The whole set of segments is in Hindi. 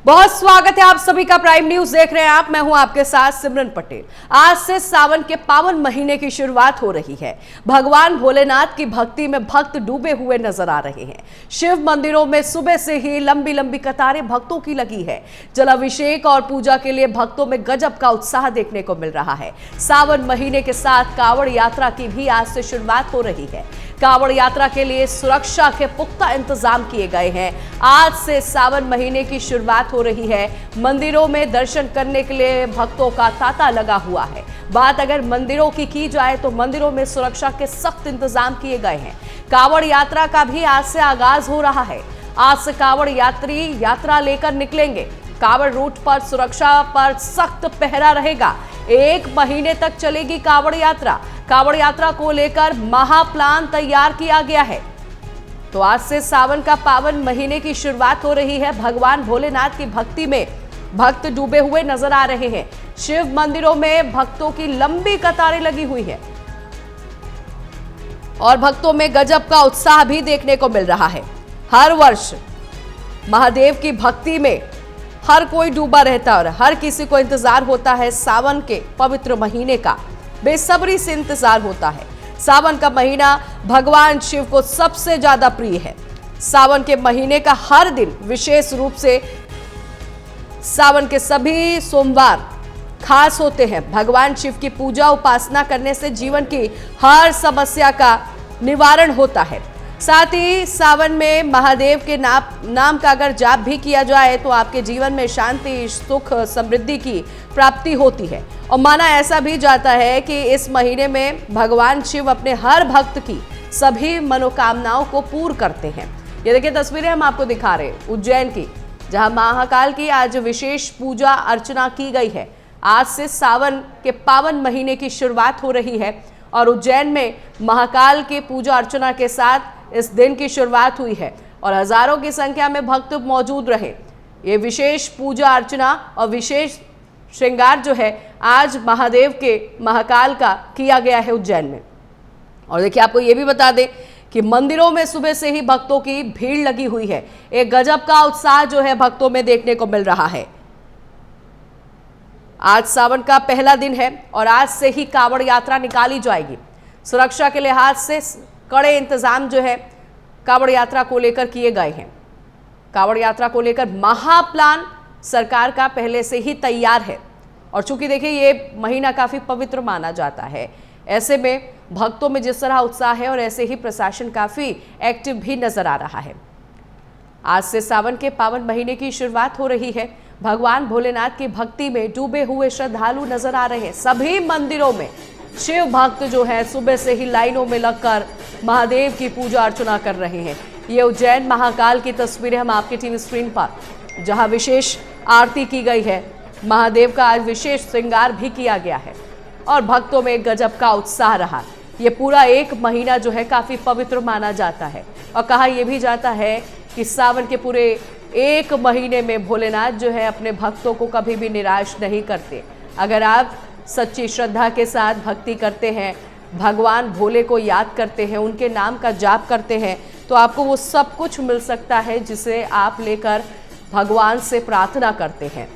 बहुत स्वागत है आप सभी का। प्राइम न्यूज देख रहे हैं आप। मैं हूं आपके साथ सिमरन पटेल। आज से सावन के पावन महीने की शुरुआत हो रही है। भगवान भोलेनाथ की भक्ति में भक्त डूबे हुए नजर आ रहे हैं। शिव मंदिरों में सुबह से ही लंबी लंबी कतारें भक्तों की लगी है। जलाभिषेक और पूजा के लिए भक्तों में गजब का उत्साह देखने को मिल रहा है। सावन महीने के साथ कांवड़ यात्रा की भी आज से शुरुआत हो रही है। कांवड़ यात्रा के लिए सुरक्षा के पुख्ता इंतजाम किए गए हैं। आज से सावन महीने की शुरुआत हो रही है। मंदिरों में दर्शन करने के लिए भक्तों का तांता लगा हुआ है। बात अगर मंदिरों की जाए तो मंदिरों में सुरक्षा के सख्त इंतजाम किए गए हैं। कांवड़ यात्रा का भी आज से आगाज हो रहा है। आज से कांवड़ यात्री यात्रा लेकर निकलेंगे। कांवड़ रूट पर सुरक्षा पर सख्त पहरा रहेगा। 1 महीने तक चलेगी कांवड़ यात्रा। कांवड़ यात्रा को लेकर महाप्लान तैयार किया गया है। तो आज से सावन का पावन महीने की शुरुआत हो रही है। भगवान भोलेनाथ की भक्ति में भक्त डूबे हुए नजर आ रहे हैं। शिव मंदिरों में भक्तों की लंबी कतारें लगी हुई है और भक्तों में गजब का उत्साह भी देखने को मिल रहा है। हर वर्ष महादेव की भक्ति में हर कोई डूबा रहता है और हर किसी को इंतजार होता है सावन के पवित्र महीने का। बेसब्री से इंतजार होता है। सावन का महीना भगवान शिव को सबसे ज्यादा प्रिय है। सावन के महीने का हर दिन विशेष रूप से सावन के सभी सोमवार खास होते हैं। भगवान शिव की पूजा उपासना करने से जीवन की हर समस्या का निवारण होता है। साथ ही सावन में महादेव के नाम का अगर जाप भी किया जाए तो आपके जीवन में शांति, सुख, समृद्धि की प्राप्ति होती है। और माना ऐसा भी जाता है कि इस महीने में भगवान शिव अपने हर भक्त की सभी मनोकामनाओं को पूर्ण करते हैं। ये देखिए तस्वीरें हम आपको दिखा रहे हैं उज्जैन की, जहां महाकाल की आज विशेष पूजा अर्चना की गई है। आज से सावन के पावन महीने की शुरुआत हो रही है और उज्जैन में महाकाल की पूजा अर्चना के साथ इस दिन की शुरुआत हुई है और हजारों की संख्या में भक्त मौजूद रहे। ये विशेष पूजा अर्चना और विशेष श्रृंगार जो है आज महादेव के महाकाल का किया गया है उज्जैन में। और देखिए आपको ये भी बता दें कि मंदिरों में सुबह से ही भक्तों की भीड़ लगी हुई है। एक गजब का उत्साह जो है भक्तों में देखने को मिल रहा है। आज सावन का पहला दिन है और आज से ही कांवड़ यात्रा निकाली जाएगी। सुरक्षा के लिहाज से कड़े इंतजाम जो है कांवड़ यात्रा को लेकर किए गए हैं। कांवड़ यात्रा को लेकर महाप्लान सरकार का पहले से ही तैयार है और चूंकि देखिए ये महीना काफी पवित्र माना जाता है, ऐसे में भक्तों में जिस तरह उत्साह है और ऐसे ही प्रशासन काफी एक्टिव भी नजर आ रहा है। आज से सावन के पावन महीने की शुरुआत हो रही है। भगवान भोलेनाथ की भक्ति में डूबे हुए श्रद्धालु नजर आ रहे हैं। सभी मंदिरों में शिव भक्त जो है सुबह से ही लाइनों में लगकर महादेव की पूजा अर्चना कर रहे हैं। ये उज्जैन महाकाल की तस्वीरें हम आपके टीवी स्क्रीन पर, जहां विशेष आरती की गई है। महादेव का आज विशेष श्रृंगार भी किया गया है और भक्तों में गजब का उत्साह रहा। ये पूरा 1 महीना जो है काफी पवित्र माना जाता है और कहा यह भी जाता है कि सावन के पूरे 1 महीने में भोलेनाथ जो है अपने भक्तों को कभी भी निराश नहीं करते। अगर आप सच्ची श्रद्धा के साथ भक्ति करते हैं, भगवान भोले को याद करते हैं, उनके नाम का जाप करते हैं तो आपको वो सब कुछ मिल सकता है जिसे आप लेकर भगवान से प्रार्थना करते हैं।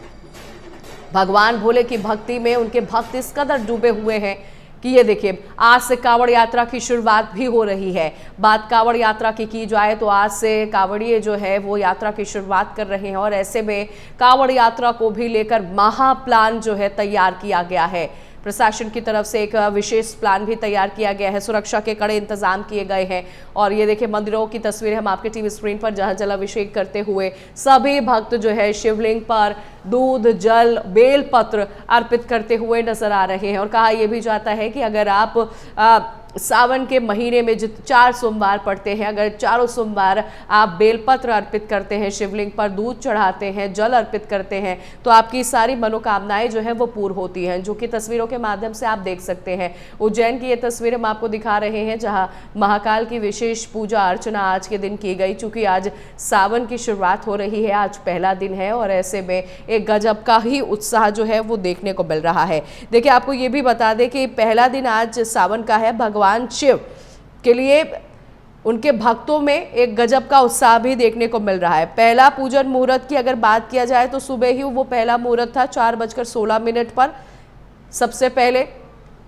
भगवान भोले की भक्ति में उनके भक्त इस कदर डूबे हुए हैं कि ये देखिए आज से कांवड़ यात्रा की शुरुआत भी हो रही है। बात कांवड़ यात्रा की जाए तो आज से कांवड़िए जो है वो यात्रा की शुरुआत कर रहे हैं और ऐसे में कांवड़ यात्रा को भी लेकर महाप्लान जो है तैयार किया गया है। प्रशासन की तरफ से एक विशेष प्लान भी तैयार किया गया है। सुरक्षा के कड़े इंतजाम किए गए हैं और ये देखिए मंदिरों की तस्वीरें हम आपके टीवी स्क्रीन पर, जहां जलाभिषेक करते हुए सभी भक्त जो है शिवलिंग पर दूध, जल, बेलपत्र अर्पित करते हुए नजर आ रहे हैं। और कहा यह भी जाता है कि अगर आप सावन के महीने में जो 4 सोमवार पड़ते हैं, अगर चारों सोमवार आप बेलपत्र अर्पित करते हैं, शिवलिंग पर दूध चढ़ाते हैं, जल अर्पित करते हैं तो आपकी सारी मनोकामनाएं जो है वो पूर्ण होती हैं, जो कि तस्वीरों के माध्यम से आप देख सकते हैं। उज्जैन की ये तस्वीर हम आपको दिखा रहे हैं जहां महाकाल की विशेष पूजा अर्चना आज के दिन की गई। चूंकि आज सावन की शुरुआत हो रही है, आज पहला दिन है और ऐसे में एक गजब का ही उत्साह जो है वो देखने को मिल रहा है। देखिए आपको ये भी बता दें कि पहला दिन आज सावन का है। भगवान शिव के लिए उनके भक्तों में एक गजब का उत्साह भी देखने को मिल रहा है। पहला पूजन मुहूर्त की अगर बात किया जाए तो सुबह ही वो पहला मुहूर्त था 4:16 पर। सबसे पहले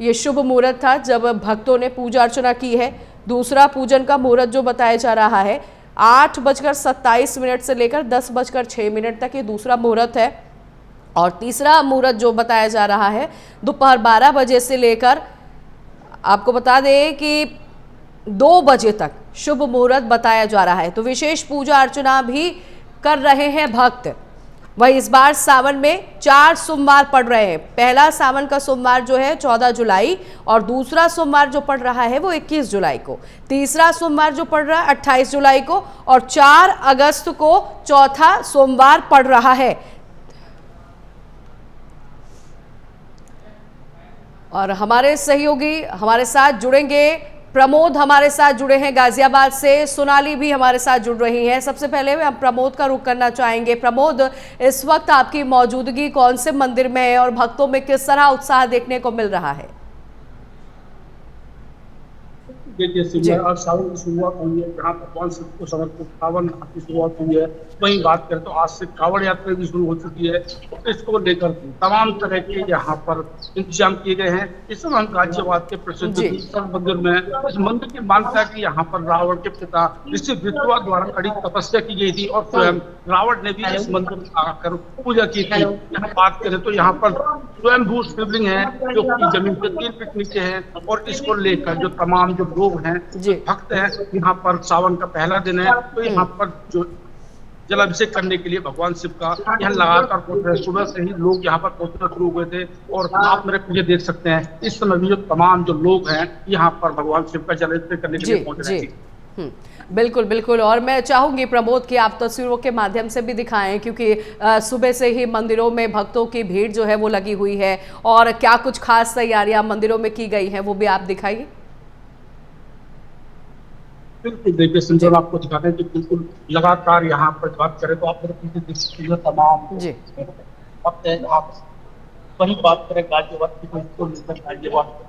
ये शुभ मुहूर्त था जब भक्तों ने पूजा अर्चना की है। दूसरा पूजन का मुहूर्त जो बताया जा रहा है 8:27 से लेकर 10:06 तक ये दूसरा मुहूर्त है। और तीसरा मुहूर्त जो बताया जा रहा है दोपहर 12 बजे से लेकर, आपको बता दें कि 2 बजे तक शुभ मुहूर्त बताया जा रहा है। तो विशेष पूजा अर्चना भी कर रहे हैं भक्त। वही इस बार सावन में 4 सोमवार पड़ रहे हैं। पहला सावन का सोमवार जो है 14 जुलाई और दूसरा सोमवार जो पड़ रहा है वो 21 जुलाई को। तीसरा सोमवार जो पड़ रहा है 28 जुलाई को और 4 अगस्त को चौथा सोमवार पड़ रहा है। और हमारे सहयोगी हमारे साथ जुड़ेंगे, प्रमोद हमारे साथ जुड़े हैं गाजियाबाद से, सोनाली भी हमारे साथ जुड़ रही हैं। सबसे पहले हम प्रमोद का रुख करना चाहेंगे। प्रमोद, इस वक्त आपकी मौजूदगी कौन से मंदिर में है और भक्तों में किस तरह उत्साह देखने को मिल रहा है? देखिए, आज सावन की शुरुआत हुई है, जहाँ भगवान शिव को समर्पित सावन की शुरुआत हुई है। वहीं बात करें तो आज से कांवड़ यात्रा भी शुरू हो चुकी है। तो इसको लेकर तमाम तरह के यहाँ पर इंतजाम किए गए हैं। इस समय हम गाजियाबाद के प्रसिद्ध मंदिर में, इस मंदिर की मान्यता की यहाँ पर रावण के पिता ऋषि विश्वा द्वारा कड़ी तपस्या की गई थी और स्वयं रावण ने भी इस मंदिर में आकर पूजा की थी। यहाँ बात करें तो यहाँ पर स्वयंभू शिवलिंग है जो कि जमीन से 3 फीट नीचे है। और इसको लेकर जो तमाम जो लोग हैं, भक्त हैं, यहाँ पर सावन का पहला दिन है तो यहाँ पर जो जलाभिषेक करने के लिए भगवान शिव का यहाँ लगातार पहुंच रहे। सुबह से ही लोग यहाँ पर पहुंचना शुरू हुए थे और आप मेरे पीछे देख सकते हैं इस समय भी जो तमाम जो लोग हैं यहाँ पर भगवान शिव का जलाभिषेक करने के लिए पहुंच रहे हैं। बिल्कुल बिल्कुल। और मैं चाहूंगी प्रमोद कि आप तस्वीरों के माध्यम से भी दिखाएं, क्योंकि सुबह से ही मंदिरों में भक्तों की भीड़ जो है वो लगी हुई है और क्या कुछ खास तैयारियां मंदिरों में की गई हैं वो भी आप दिखाइए। बिल्कुल, देखिए संजय, आपको दिखाते हैं कि बिल्कुल लगातार यहाँ पर बात करें तो आप मेरे पीछे देख सकते हैं तमाम वक्त है। आप वही बात करें गाजियाबाद की तो इसको लेकर गाजियाबाद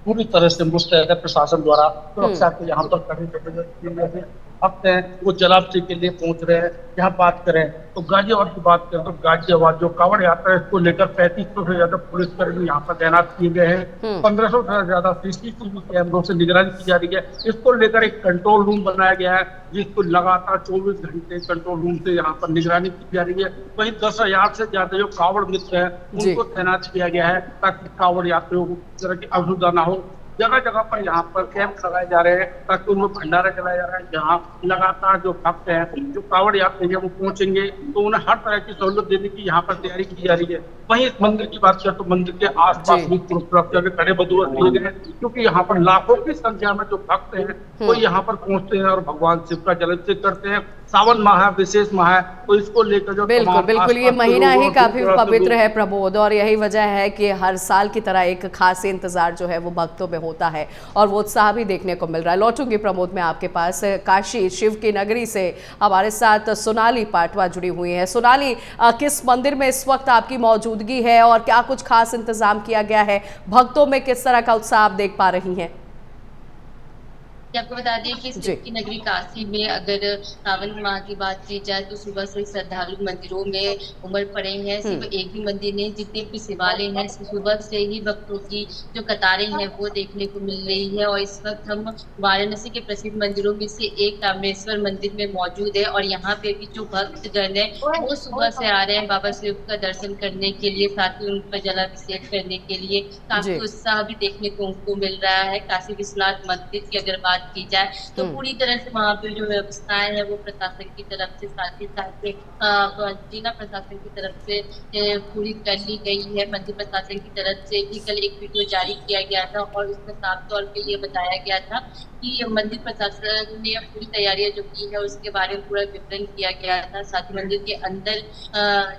पूरी तरह से मुस्तैद है प्रशासन द्वारा। सुरक्षा के यहाँ पर कड़ी भक्त हैं वो जलाभिषेक के लिए पहुंच रहे हैं। यहाँ बात करें तो गाजियाबाद की बात करें तो गाजियाबाद जो कांवड़ यात्रा है इसको लेकर 3500 से ज्यादा पुलिसकर्मी यहाँ पर तैनात किए गए हैं। 1500 से ज्यादा CCTV कैमरों से निगरानी की जा रही है। इसको लेकर एक कंट्रोल रूम बनाया गया है जिसको लगातार 24 घंटे कंट्रोल रूम से यहाँ पर निगरानी की जा रही है। वहीं 10,000 से ज्यादा जो कांवड़ मित्र है उनको तैनात किया गया है ताकि कांवड़ यात्रियों को किसी तरह की असुविधा ना हो। जगह जगह पर यहाँ पर कैंप लगाए जा रहे हैं ताकि उनको भंडारा चलाया जा रहा है, जहाँ लगातार जो भक्त हैं जो कांवड़ यात्री हैं वो पहुंचेंगे तो उन्हें हर तरह की सहूलत देने की यहाँ पर तैयारी की जा रही है। वहीं इस मंदिर की बात करें तो मंदिर के आसपास भी सुरक्षा के कड़े बंदोबस्त किए गए हैं क्योंकि यहाँ पर लाखों की संख्या में जो भक्त हैं वो यहाँ पर पहुंचते हैं और भगवान शिव का जलाभिषेक करते हैं। सावन माह है, विशेष माह है, तो इसको लेकर जो बिल्कुल ये महीना ही काफी पवित्र है प्रमोद, और यही वजह है कि हर साल की तरह एक खास इंतजार जो है वो भक्तों में होता है और वो उत्साह भी देखने को मिल रहा है। लौटूंगी प्रमोद मैं आपके पास। काशी शिव की नगरी से हमारे साथ सोनाली पाटवा जुड़ी हुई है। सोनाली, किस मंदिर में इस वक्त आपकी मौजूदगी है और क्या कुछ खास इंतजाम किया गया है? भक्तों में किस तरह का उत्साह आप देख पा रही हैं? आपको बता दें कि शिव की नगरी काशी में अगर सावन माह की बात की जाए तो सुबह से श्रद्धालु मंदिरों में उमड़ पड़े हैं। सिर्फ एक भी मंदिर नहीं, जितने भी शिवालय हैं सुबह से ही भक्तों की जो कतारें हैं वो देखने को मिल रही है। और इस वक्त हम वाराणसी के प्रसिद्ध मंदिरों में से एक कामेश्वर मंदिर में मौजूद है और यहाँ पे भी जो भक्तजन है वो सुबह से आ रहे हैं बाबा शिव का दर्शन करने के लिए, साथ ही उन पर जलाभिषेक करने के लिए। काफी उत्साह भी देखने को उनको मिल रहा है। काशी विश्वनाथ मंदिर की अगर बात की जाए तो पूरी तरह से वहाँ पे जो व्यवस्थाएं है वो प्रशासन की तरफ से, साथ ही साथ जिला प्रशासन की तरफ से पूरी कर ली गई है। मंदिर प्रशासन की तरफ से भी कल एक वीडियो जारी किया गया था और उसमें साफ तौर पे ये बताया गया था कि मंदिर प्रशासन ने पूरी तैयारियां जो की है उसके बारे में पूरा विवरण किया गया था। साथ ही मंदिर के अंदर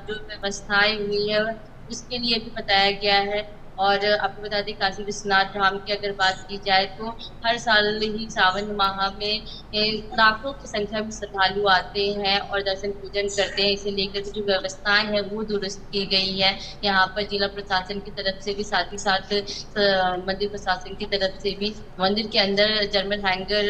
जो व्यवस्थाएं हुई है उसके लिए भी बताया गया है। और आपको बता दें काशी विश्वनाथ धाम की अगर बात की जाए तो हर साल ही सावन माह में लाखों की संख्या में श्रद्धालु आते हैं और दर्शन पूजन करते हैं। इसे लेकर जो व्यवस्थाएं हैं वो दुरुस्त की गई है यहाँ पर जिला प्रशासन की तरफ से भी, साथ ही साथ मंदिर प्रशासन की तरफ से भी। मंदिर के अंदर जर्मन हैंगर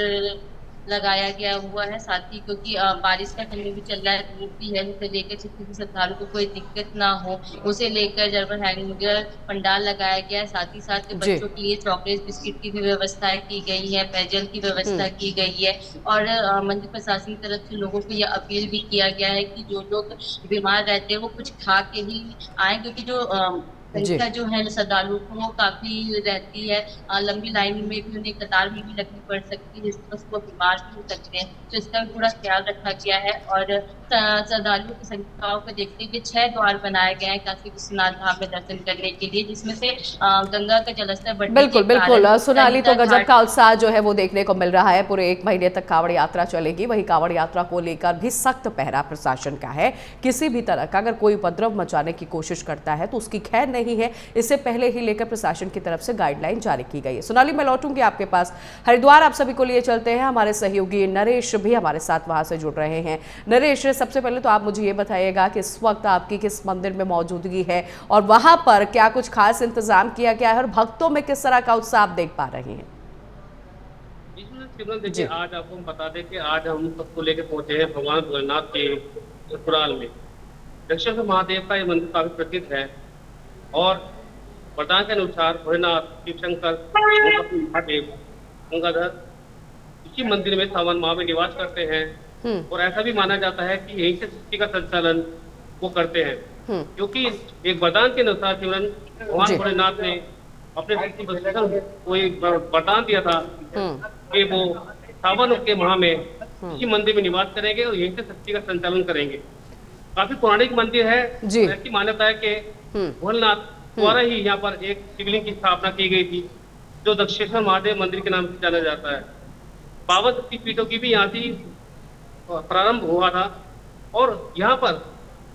लगाया गया हुआ है। साथ ही क्योंकि बारिश का समय भी चल रहा है, धूप भी है, जिसे लेकर किसी भी श्रद्धालु को कोई दिक्कत ना हो, उसे लेकर जर्मन हैंगर पंडाल लगाया गया है। साथ ही साथ जी। बच्चों के लिए चॉकलेट बिस्किट की भी व्यवस्था की गई है, पेयजल की व्यवस्था की गई है। और मंदिर प्रशासन की तरफ से लोगों को यह अपील भी किया गया है कि जो लोग बीमार रहते हैं वो कुछ खा के ही आए, क्योंकि जो जी। संख्या जो है श्रद्धालुओं को वो काफी रहती है। लंबी लाइन में भी उन्हें कतार में भी लगनी पड़ सकती है, जिससे वो बीमार भी हो सकते हैं। तो इसका भी पूरा ख्याल रखा गया है। और श्रद्धालुओं की संख्याओं को देखते हुए 6 द्वार बनाए गए हैं काशी विश्वनाथ धाम में दर्शन करने के लिए, जिसमें से गंगा का जलस्तर बढ़ने बिल्कुल के बिल्कुल कारण सोनाली, तो सरिता गजब घाट का उत्साह जो है वो देखने को मिल रहा है। पूरे 1 महीने तक कांवड़ यात्रा चलेगी। वही कांवड़ यात्रा को लेकर भी सख्त पहरा प्रशासन का है। किसी भी तरह का अगर कोई उपद्रव मचाने की कोशिश करता है तो उसकी खैर नहीं है। इससे पहले ही लेकर प्रशासन की तरफ से गाइडलाइन जारी की गई है। सोनाली, मैं लौटूंगी आपके पास। हरिद्वार आप सभी को लिए चलते हैं। हमारे सहयोगी नरेश भी हमारे साथ वहां से जुड़ रहे हैं। नरेश, सबसे पहले तो आप मुझे ये बताइएगा कि इस वक्त आपकी किस मंदिर में मौजूदगी है और वहां पर क्या कुछ खास इंतजाम किया गया है और भक्तों में किस तरह का उत्साह आप देख पा रहे हैं? देखिए, आज आपको हम बता दें कि आज हम सबको लेकर पहुंचे हैं भगवान भोलेनाथ के ससुराल में। दक्षिण महादेव का ये मंदिर काफी प्रसिद्ध है और वरदान के अनुसार भोलेनाथ, शिव शंकर, महादेव, गंगाधर इसी मंदिर में सावन माह में निवास करते हैं। और ऐसा भी माना जाता है कि यहीं से सृष्टि का संचालन वो करते हैं, क्योंकि एक वरदान के अनुसार सिमरन भगवान भोलेनाथ ने अपने को एक वरदान दिया था कि वो सावन के माह में इसी मंदिर में निवास करेंगे और यहीं से सृष्टि का संचालन करेंगे। काफी पौराणिक मंदिर है। ऐसी मान्यता है कि भोलेनाथ द्वारा ही यहाँ पर एक शिवलिंग की स्थापना की गई थी, जो दक्षेश्वर महादेव मंदिर के नाम से जाना जाता है। पावन शक्तिपीठों की भी यहाँ से प्रारंभ हुआ था। और यहाँ पर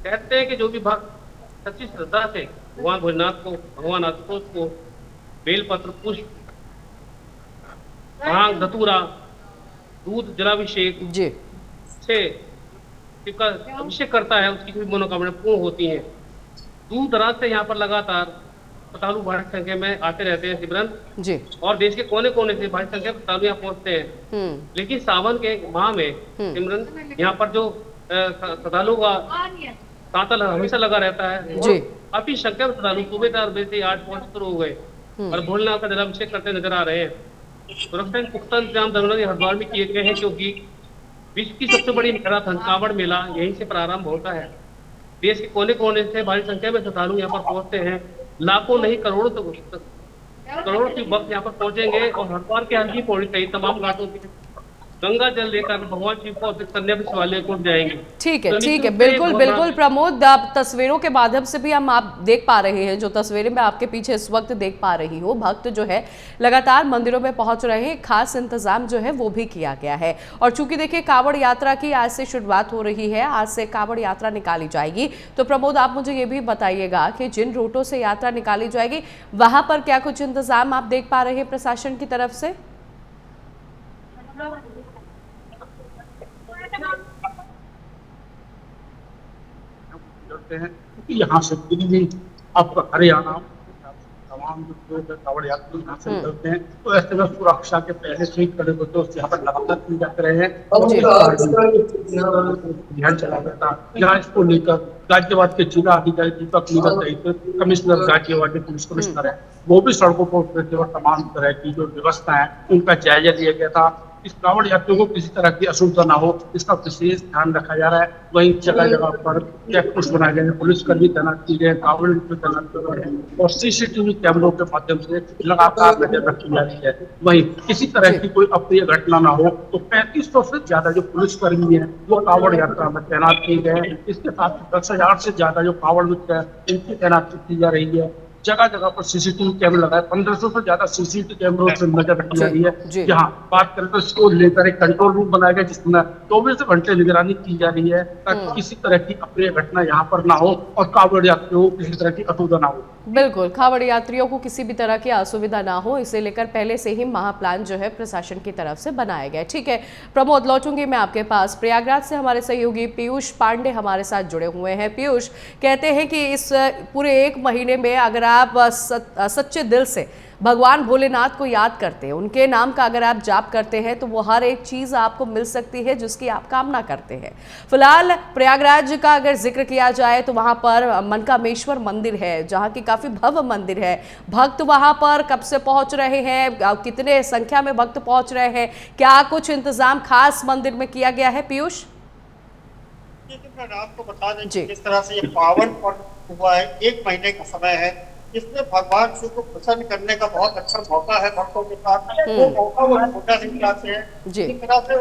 कहते हैं कि जो भी भक्त सच्ची श्रद्धा से भगवान भोलेनाथ को, भगवान आशुतोष को बेलपत्र, पुष्प, भांग, धतूरा, दूध, जलाभिषेक से शिव का अभिषेक करता है, उसकी भी मनोकामना पूर्ण होती है। दूर दराज से यहाँ पर लगातार श्रद्धालु भारी संख्या में आते रहते हैं सिमरन जी, और देश के कोने कोने से भारी संख्या में श्रद्धालु यहाँ पहुँचते हैं। लेकिन सावन के माह में सिमरन यहाँ पर जो श्रद्धालु का तांता हमेशा लगा रहता है जी। काफी संख्या में श्रद्धालु सुबह 4 बजे से आज पहुंच शुरू हो गए और भोलेनाथ का जलाभिषेक करते नजर आ रहे हैं। सुरक्षा के पुख्ता इंतजाम हरिद्वार में किए गए हैं, क्योंकि विश्व की सबसे बड़ी मैराथन कांवड़ मेला यहीं से प्रारंभ होता है। देश के कोने कोने से भारी संख्या में श्रद्धालु यहाँ पर पहुंचते हैं। लाखों नहीं करोड़ों की भक्त यहाँ पर पहुंचेंगे और हरिद्वार के हल्की पौड़ी सहित तमाम घाटों से गंगा जल लेकर भगवान शिव को अर्पित करने शिवालय को जाएंगे। ठीक है बिल्कुल बिल्कुल प्रमोद, आप तस्वीरों के माध्यम से भी हम आप देख पा रहे हैं, जो तस्वीरें मैं आपके पीछे इस वक्त देख पा रही हूँ, भक्त जो है लगातार मंदिरों में पहुंच रहे हैं। खास इंतजाम जो है वो भी किया गया है। और चूंकि देखिए कांवड़ यात्रा की आज से शुरुआत हो रही है, आज से कांवड़ यात्रा निकाली जाएगी। तो प्रमोद, आप मुझे ये भी बताइएगा कि जिन रूटों से यात्रा निकाली जाएगी वहां पर क्या कुछ इंतजाम आप देख पा रहे हैं प्रशासन की तरफ से? हैं क्योंकि यहाँ से दिल्ली, आपका हरियाणा, तमाम जो कांवड़ यात्री यहाँ से निकलते हैं, तो ऐसे में सुरक्षा के पहले से ही खड़े होते हैं, यहाँ पर लगातार की जाते रहे हैं। ध्यान चला जाता यहाँ इसको लेकर गाजियाबाद के जिला अधिकारी दीपक सहित कमिश्नर गाजियाबाद के पुलिस कमिश्नर है, वो भी सड़कों पर उतरते और तमाम तरह की जो व्यवस्था है उनका जायजा लिया गया था। इस कांवड़ यात्रियों को किसी तरह की असुविधा ना हो, इसका विशेष ध्यान रखा जा रहा है। वहीं जगह जगह पर चेक पोस्ट बनाए गए हैं, पुलिसकर्मी तैनात किए गए, कांवड़ तैनात किए गए हैं और सीसीटीवी कैमरों के माध्यम से लगातार नजर रखी जा रही है। वहीं किसी तरह की कोई अप्रिय घटना ना हो, तो 3500 से ज्यादा जो पुलिसकर्मी है वो कांवड़ यात्रा में तैनात किए गए हैं। इसके साथ 10,000 से ज्यादा जो कांवड़ मित्र है इनकी तैनाती की जा रही है। जगह जगह पर सीसीटीवी कैमरे लगाए, 1500 से ज्यादा सीसीटीवी कैमरों से नजर रखी जा रही है। यहाँ बात करें तो इसको लेकर एक कंट्रोल रूम बनाया गया जिसमें 24 घंटे निगरानी की जा रही है, ताकि किसी तरह की अप्रिय घटना यहाँ पर ना हो और कांवड़ यात्रियों को किसी तरह की असुविधा ना हो। बिल्कुल, कांवड़ यात्रियों को किसी भी तरह की असुविधा ना हो, इसे लेकर पहले से ही महाप्लान जो है प्रशासन की तरफ से बनाया गया। ठीक है प्रमोद, लौटूंगी मैं आपके पास। प्रयागराज से हमारे सहयोगी पीयूष पांडे हमारे साथ जुड़े हुए हैं। पीयूष, कहते हैं कि इस पूरे 1 महीने में अगर आप सच्चे दिल से भगवान भोलेनाथ को याद करते हैं, उनके नाम का अगर आप जाप करते हैं तो वो हर एक चीज़ आपको मिल सकती है जिसकी आप कामना करते हैं। फिलहाल प्रयागराज का अगर जिक्र किया जाए तो वहाँ पर मनकामेश्वर मंदिर है, जहाँ की काफ़ी भव्य मंदिर है। भक्त वहाँ पर कब से पहुँच रहे हैं, कितने संख्या में भक्त पहुँच रहे हैं, क्या कुछ इंतजाम खास मंदिर में किया गया है पीयूष? मैं आपको बता दें कि किस तरह से ये पावन पर्व हुआ है, 1 महीने का समय है, इसमें भगवान शिव को प्रसन्न करने का बहुत अच्छा मौका है भक्तों के साथ। वो मौका वो छोटा नहीं चाहते हैं। जिस तरह से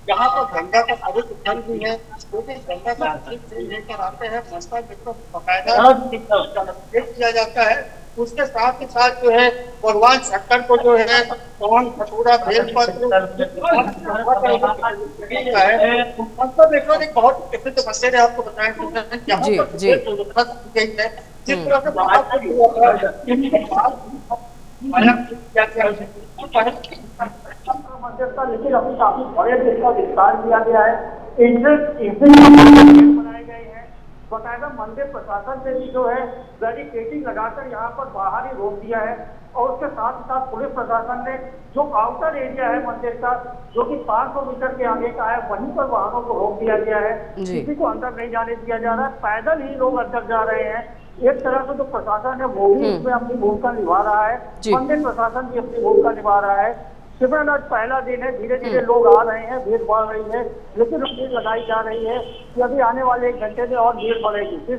यहाँ पर गंगा का पवित्र जल भी है, जो भी गंगा का लेकर आते हैं, मंदिर में तो बाकायदा किया जाता है। उसके साथ ही साथ जो है भगवान शंकर को जो है पवन खटूरा बेलपत्र बहुत प्रसिद्ध मंदिर है। आपको बताएं जिस तरह से लेकिन अभी काफी बड़े इसका विस्तार किया गया है, बनाए गए हैं। बकायदा मंदिर प्रशासन ने भी जो है बैरिकेडिंग लगाकर यहाँ पर बाहर ही रोक दिया है, और उसके साथ साथ पुलिस प्रशासन ने जो आउटर एरिया है मंदिर का, जो कि 500 मीटर के आगे का है, वहीं पर वाहनों को रोक दिया गया है। किसी को अंदर नहीं जाने दिया जा रहा है, पैदल ही लोग अंदर जा रहे हैं। एक तरह से जो प्रशासन है वो भी इसमें अपनी भूमिका निभा रहा है, मंदिर प्रशासन भी अपनी भूमिका निभा रहा है। शिवरात्रि आज पहला दिन है, धीरे धीरे लोग आ रहे हैं, भीड़ बढ़ रही है, लेकिन उम्मीद लगाई जा रही है कि अभी आने वाले 1 घंटे में और भीड़ बढ़ेगी।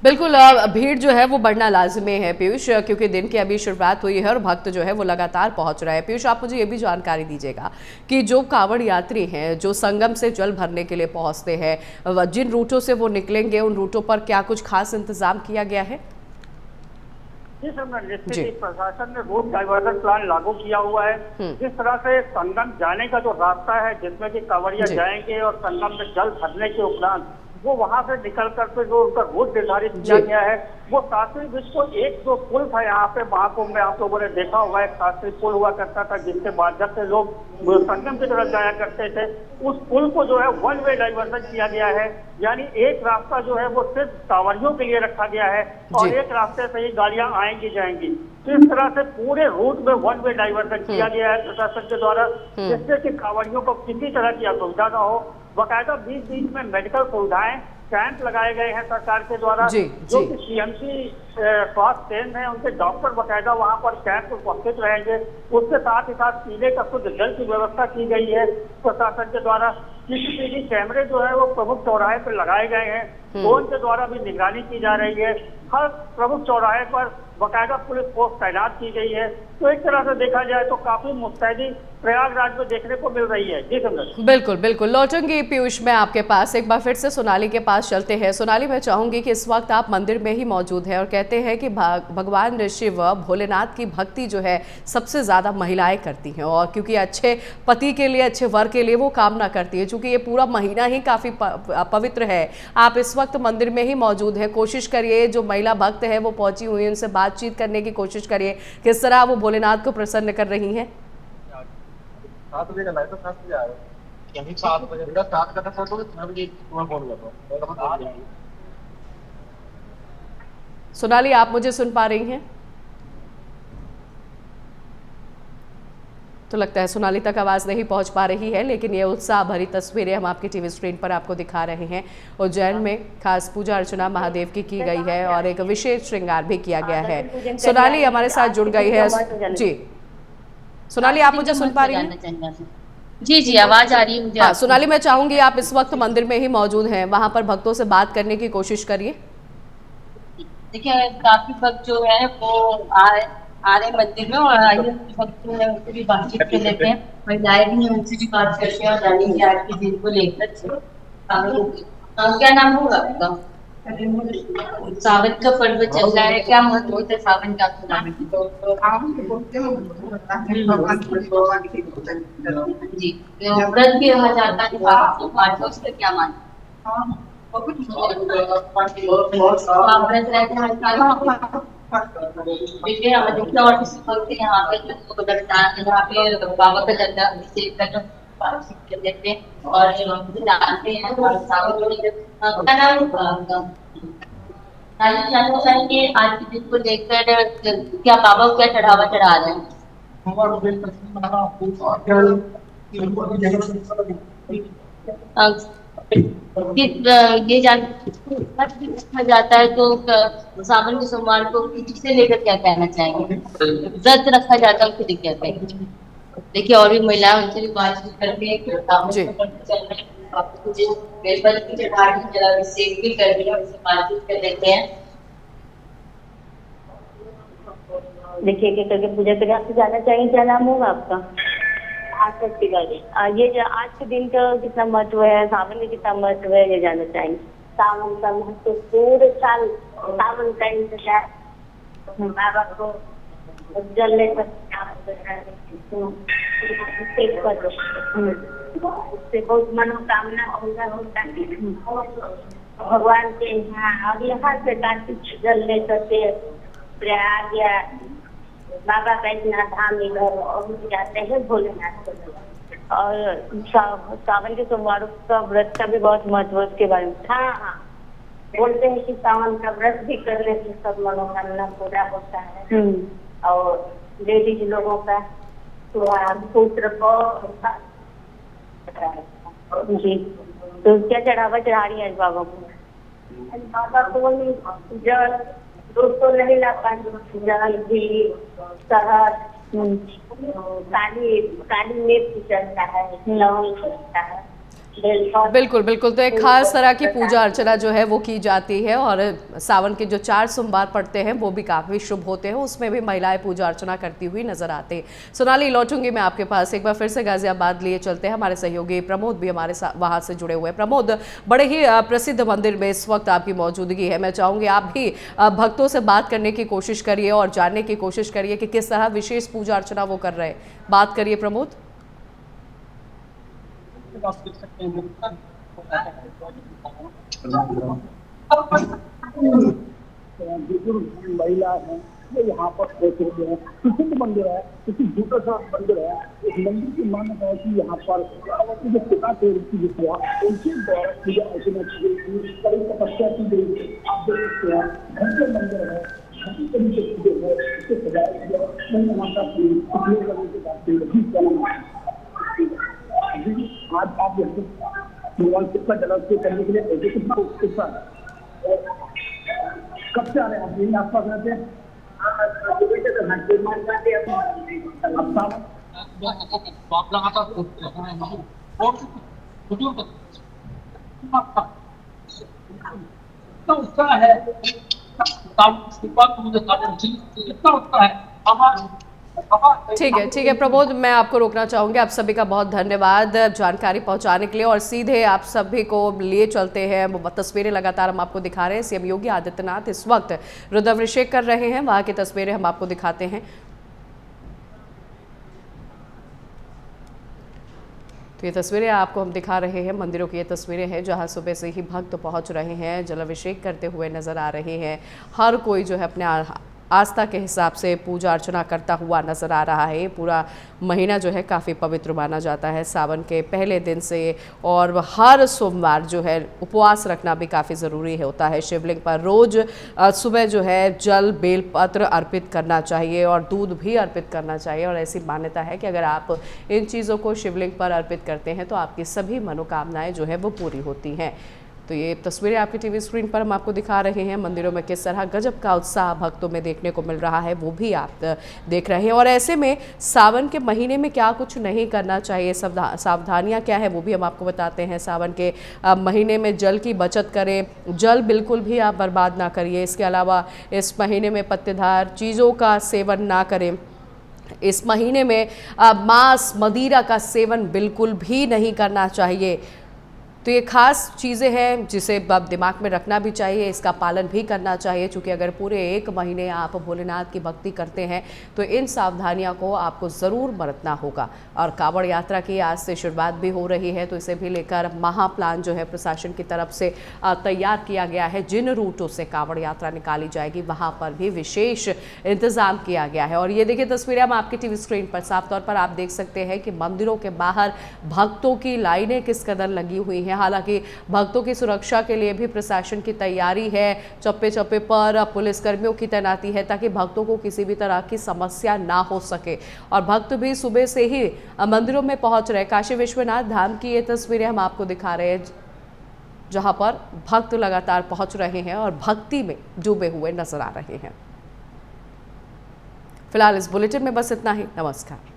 बिल्कुल, भीड़ जो है वो बढ़ना लाजमी है पीयूष, क्योंकि दिन की अभी शुरुआत हुई है और भक्त जो है वो लगातार पहुंच रहा है। पीयूष, आप मुझे ये भी जानकारी दीजिएगा कि जो कांवड़ यात्री हैं जो संगम से जल भरने के लिए पहुंचते हैं, जिन रूटों से वो निकलेंगे उन रूटों पर क्या कुछ खास इंतजाम किया गया है? प्रशासन ने रूट डाइवर्जन प्लान लागू किया हुआ है। जिस तरह से संगम जाने का जो रास्ता है, जिसमें कि कांवड़िया जाएंगे और संगम में जल भरने के उपरांत वो वहां से निकल करके जो उनका रूट निर्धारित किया गया है, वो शास्त्री ब्रिज को एक जो पुल था यहाँ पे महाकुंभ में, आप लोगों ने देखा होगा, एक शास्त्री पुल हुआ करता था जिसके माध्यम से लोग संगम की तरफ जाया करते थे। उस पुल को जो है 1 वे डाइवर्जन किया गया है, यानी एक रास्ता जो है वो सिर्फ कांवड़ियों के लिए रखा गया है और एक रास्ते से ही गाड़ियां आएंगी जाएंगी। तो इस तरह से पूरे रूट में 1 वे डाइवर्जन किया गया है प्रशासन के द्वारा, जिससे कि कांवड़ियों को किसी तरह की असुविधा न हो। बकायदा बीच बीच में मेडिकल सुविधाएं, कैंप लगाए गए हैं सरकार के द्वारा, जो कि सीएमसी स्वास्थ्य केंद्र है, उनके डॉक्टर बकायदा वहां पर कैंप उपस्थित रहेंगे। उसके साथ ही साथ पीने का शुद्ध जल की व्यवस्था की गई है प्रशासन के द्वारा। सीसीटीवी कैमरे जो है वो प्रमुख चौराहे पर लगाए गए हैं, ड्रोन के द्वारा भी निगरानी की जा रही है। हर प्रमुख चौराहे पर बकायदा पुलिस फोर्स तैनात की गई है। तो एक तरह से देखा जाए तो काफी मुस्तैदी प्रयागराज में देखने को मिल रही है। जी समझ बिल्कुल बिल्कुल, लौटूंगी पीयूष मैं आपके पास। एक बार फिर से सोनाली के पास चलते हैं। सोनाली, मैं चाहूंगी कि इस वक्त आप मंदिर में ही मौजूद हैं और कहते हैं कि भगवान शिव भोलेनाथ की भक्ति जो है सबसे ज़्यादा महिलाएं करती हैं, और क्योंकि अच्छे पति के लिए, अच्छे वर के लिए वो कामना करती है। चूँकि ये पूरा महीना ही काफ़ी पवित्र है, आप इस वक्त मंदिर में ही मौजूद हैं। कोशिश करिए, जो महिला भक्त है वो पहुंची हुई है, उनसे बातचीत करने की कोशिश करिए, किस तरह वो भोलेनाथ को प्रसन्न कर रही हैं। 7 बजे का लाइव तो 7 बजे आया, यही 7 बजे 7 का था तो 6 बजे तुम्हें फोन करता। सोनाली, आप मुझे सुन पा रही हैं? तो लगता है सोनाली तक आवाज़ नहीं पहुंच पा रही है, लेकिन ये उत्साह भरी तस्वीरें हम आपकी टीवी स्क्रीन पर आपको दिखा रहे हैं। उज्जैन में खास पूजा अर्चना महादेव की गई है और एक विशेष श्रृंगार भी किया गया है। सोनाली हमारे साथ जुड़ गई है। जी सोनाली, आप मुझे सुन पा रही हैं? जी जी, आवाज आ रही है मुझे। हाँ सोनाली, मैं चाहूंगी आप इस वक्त मंदिर में ही मौजूद हैं, वहां पर भक्तों से बात करने की कोशिश करिए। देखिए, काफी भक्त जो है वो आ रहे मंदिर में, और आइए भक्त जो है उनसे भी बातचीत कर लेते हैं। महिलाएं भी हैं, उनसे भी बात करते हैं और जानेंगे आज के दिन को लेकर। क्या नाम होगा आपका? सावन का पर्व चल रहा है, क्या महत्व होता है सावन का? जी, व्रत भी रहा जाता है, उसका क्या मानना? देखिए और किसी वक्त यहाँ पे बाबा का झंडा अभिषेक कर लेते हैं और जानते हैं। क्या नाम? जानना चाहेंगे आज के दिन को लेकर क्या बाबा को क्या चढ़ावा चढ़ा रहे हैं? ये जान रखा जाता है तो सावन के सोमवार को किसे लेकर क्या कहना चाहेंगे? व्रत रखा जाता है उसको लेकर क्या कहेंगे? देखिए और भी महिलाएं उनसे भी बातचीत करते हैं कि सावन जी। के पर्व चल रहे हैं, आपको जो बेलपत्र की चढ़ाई जलाभिषेक भी कर रही है उनसे बातचीत कर लेते हैं। देखिए एक करके पूजा करें। आपसे जानना चाहिए क्या नाम होगा आपका? आसक्ति गाड़ी। ये जो आज के दिन का कितना महत्व है, सावन का कितना महत्व है, ये जानना चाहिए। सावन का महत्व पूरे साल सावन का इंतजार बाबा को जल लेकर उससे बहुत मनोकामना पूरा होता है भगवान के यहाँ। और यहाँ से कार्तिक जल लेकर के प्रयाग या बाबा बैजनाथ धाम इधर और जाते हैं भोलेनाथ को। और सावन के सोमवार का व्रत का भी बहुत महत्व है, उसके बारे में। हाँ, बोलते हैं कि सावन का व्रत भी करने से सब मनोकामना पूरा होता है। और लेडीज लोगों का पुत्र को जी। तो क्या चढ़ावा चढ़ा रही है बाबा को? बाबा को जल दूध तो नहीं ला पाती, जल भी शहद काली मिर्च चलता है, लौंग चलता है। बिल्कुल बिल्कुल। तो एक खास तरह की पूजा अर्चना जो है वो की जाती है और सावन के जो 4 सोमवार पड़ते हैं वो भी काफ़ी शुभ होते हैं, उसमें भी महिलाएं पूजा अर्चना करती हुई नजर आते हैं। सोनाली, लौटूंगी मैं आपके पास एक बार फिर से गाजियाबाद लिए चलते हैं। हमारे सहयोगी प्रमोद भी हमारे साथ वहाँ से जुड़े हुए हैं। प्रमोद, बड़े ही प्रसिद्ध मंदिर में इस वक्त आपकी मौजूदगी है। मैं चाहूँगी आप भी भक्तों से बात करने की कोशिश करिए और जानने की कोशिश करिए कि किस तरह विशेष पूजा अर्चना वो कर रहे हैं। बात करिए प्रमोद। आप देख सकते हैं बुजुर्ग महिला है जो यहाँ पर बैठे हुए हैं। प्रसिद्ध मंदिर है, किसी झूठा सा मंदिर है। इस मंदिर की मान्यता है कि यहाँ पर जो पिता थे ऋषि हुआ उनके द्वारा पूजा अर्चना की गई थी, कड़ी तपस्या की गई थी। आप देख सकते हैं भव्य मंदिर है, भव्य तरीके से जो है उसको सजाया गया। माता की करने के बाद आज आप भगवान कितना जलाभिषेक करने के लिए ऐसे कितना उत्साह कब से आ रहे हैं? आप यही आसपास रहते हैं? आप लगातार कितना उत्साह है, कितना उत्साह है। ठीक है प्रमोद, मैं आपको रोकना चाहूंगी। आप सभी का बहुत धन्यवाद जानकारी पहुंचाने के लिए और सीधे आप सभी को लिए चलते हैं। तस्वीरें लगातार हम आपको दिखा रहे हैं। सीएम योगी आदित्यनाथ इस वक्त रुद्राभिषेक कर रहे हैं, वहां की तस्वीरें हम आपको दिखाते हैं। तो ये तस्वीरें आपको हम दिखा रहे हैं, मंदिरों की ये तस्वीरें हैं जहां सुबह से ही भक्त पहुंच रहे हैं, जलाभिषेक करते हुए नजर आ रहे हैं। हर कोई जो है अपने आस्था के हिसाब से पूजा अर्चना करता हुआ नज़र आ रहा है। पूरा महीना जो है काफ़ी पवित्र माना जाता है सावन के पहले दिन से, और हर सोमवार जो है उपवास रखना भी काफ़ी ज़रूरी होता है। शिवलिंग पर रोज़ सुबह जो है जल बेलपत्र अर्पित करना चाहिए और दूध भी अर्पित करना चाहिए। और ऐसी मान्यता है कि अगर आप इन चीज़ों को शिवलिंग पर अर्पित करते हैं तो आपकी सभी मनोकामनाएँ जो है वो पूरी होती हैं। तो ये तस्वीरें आपकी टीवी स्क्रीन पर हम आपको दिखा रहे हैं। मंदिरों में किस तरह गजब का उत्साह भक्तों में देखने को मिल रहा है वो भी आप देख रहे हैं। और ऐसे में सावन के महीने में क्या कुछ नहीं करना चाहिए, सावधानियां क्या है वो भी हम आपको बताते हैं। सावन के महीने में जल की बचत करें, जल बिल्कुल भी आप बर्बाद ना करिए। इसके अलावा इस महीने में पत्तेदार चीज़ों का सेवन ना करें। इस महीने में मांस मदिरा का सेवन बिल्कुल भी नहीं करना चाहिए। तो ये खास चीज़ें हैं जिसे अब दिमाग में रखना भी चाहिए, इसका पालन भी करना चाहिए। क्योंकि अगर पूरे 1 महीने आप भोलेनाथ की भक्ति करते हैं तो इन सावधानियों को आपको ज़रूर बरतना होगा। और कांवड़ यात्रा की आज से शुरुआत भी हो रही है, तो इसे भी लेकर महाप्लान जो है प्रशासन की तरफ से तैयार किया गया है। जिन रूटों से कांवड़ यात्रा निकाली जाएगी वहाँ पर भी विशेष इंतज़ाम किया गया है। और ये देखिए तस्वीरें हम आपकी टीवी स्क्रीन पर साफ तौर पर आप देख सकते हैं कि मंदिरों के बाहर भक्तों की लाइनें किस कदर लगी हुई हैं। हालांकि भक्तों की सुरक्षा के लिए भी प्रशासन की तैयारी है। चप्पे चप्पे पर पुलिसकर्मियों की तैनाती है ताकि भक्तों को किसी भी तरह की समस्या ना हो सके और भक्त भी सुबह से ही मंदिरों में पहुंच रहे। काशी विश्वनाथ धाम की ये तस्वीरें हम आपको दिखा रहे हैं, जहां पर भक्त लगातार पहुंच रहे हैं और भक्ति में डूबे हुए नजर आ रहे हैं। फिलहाल इस बुलेटिन में बस इतना ही। नमस्कार।